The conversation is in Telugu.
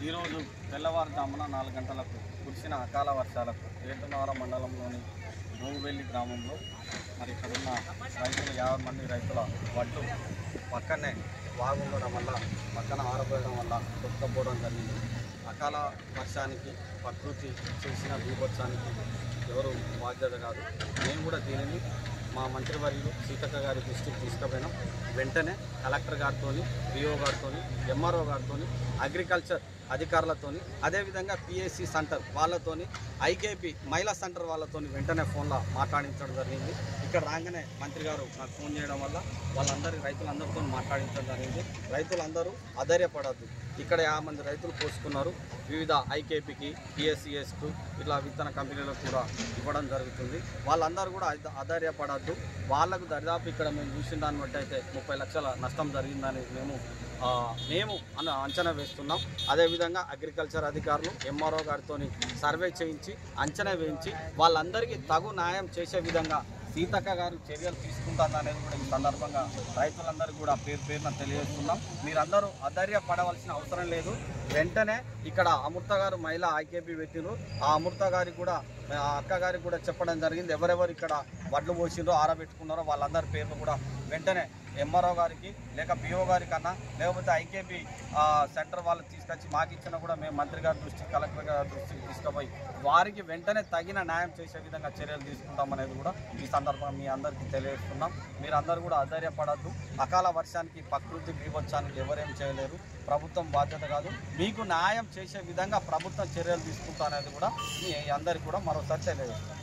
ఈరోజు తెల్లవారుజామున 4 గంటలకు కురిసిన అకాల వర్షాలకు ఏటునగరం మండలంలోని గోగువెల్లి గ్రామంలో మరి ఇక్కడున్న రైతులు 50 మంది రైతుల వడ్లు పక్కనే వాగు ఉండడం వల్ల పక్కన ఆరబోయడం వల్ల కొట్టుకుపోవడం జరిగింది. అకాల వర్షానికి ప్రకృతి చేసిన బీభత్సానికి ఎవరు బాధ్యత కాదు. మేము కూడా దీనిని మా మంత్రివర్యులు సీతక్క గారి దృష్టికి తీసుకుపోయినాం. వెంటనే కలెక్టర్ గారితో, పిఓ గారితో, ఎంఆర్ఓ గారితో, అగ్రికల్చర్ అధికారులతో, అదేవిధంగా పిఎస్సి సెంటర్ వాళ్ళతోని, ఐకేపీ మహిళా సెంటర్ వాళ్ళతో వెంటనే ఫోన్లో మాట్లాడించడం జరిగింది. ఇక్కడ రాగానే మంత్రి గారు నాకు ఫోన్ చేయడం వల్ల రైతులందరితో మాట్లాడించడం జరిగింది. రైతులందరూ అధైర్యపడద్దు. ఇక్కడ 50 మంది రైతులు పోసుకున్నారు. వివిధ ఐకేపీకి, పిఎస్సిఎస్కు ఇట్లా విత్తన కంపెనీలకు కూడా ఇవ్వడం జరుగుతుంది. వాళ్ళందరూ కూడా అధైర్యపడద్దు. వాళ్ళకు దరిదాపు ఇక్కడ మేము చూసిన దాన్ని బట్టి అయితే 30 లక్షల నష్టం జరిగిందని మేము అంచనా వేస్తున్నాం. అదేవిధంగా అగ్రికల్చర్ అధికారులు ఎంఆర్ఓ గారితో సర్వే చేయించి అంచనా వేయించి వాళ్ళందరికీ తగు న్యాయం చేసే విధంగా సీతక్క గారు చర్యలు తీసుకుంటారనేది కూడా ఈ సందర్భంగా రైతులందరికీ కూడా పేరున తెలియజేస్తున్నాం. మీరందరూ అధైర్యపడవలసిన అవసరం లేదు. వెంటనే ఇక్కడ అమృత గారు మహిళా ఐకేపీ పెట్టినారు. ఆ అమృత గారికి కూడా అక్క గారికి కూడా చెప్పడం జరిగింది. ఎవరెవరు ఇక్కడ వడ్లు పోసిండ్రో ఆరబెట్టుకున్నారో వాళ్ళందరి పేర్లు కూడా వెంటనే ఎంఆర్ఓ గారికి లేక పిఓ గారి కన్నా లేకపోతే ఐకేపీ సెంటర్ వాళ్ళకి తీసుకొచ్చి మాకు ఇచ్చినా కూడా మేము మంత్రి గారి దృష్టికి, కలెక్టర్ గారి దృష్టికి తీసుకుపోయి వారికి వెంటనే తగిన న్యాయం చేసే విధంగా చర్యలు తీసుకుంటామనేది కూడా ఈ సందర్భంగా మీ అందరికీ తెలియజేస్తున్నాం. మీరందరూ కూడా అధైర్యపడద్దు. అకాల వర్షానికి, ప్రకృతి బీభత్సానికి ఎవరేం చేయలేరు. ప్రభుత్వం బాధ్యత కాదు. మీకు న్యాయం చేసే విధంగా ప్రభుత్వం చర్యలు తీసుకుంటా అనేది కూడా మీ అందరికీ కూడా మరోసారి తెలియజేస్తున్నాం.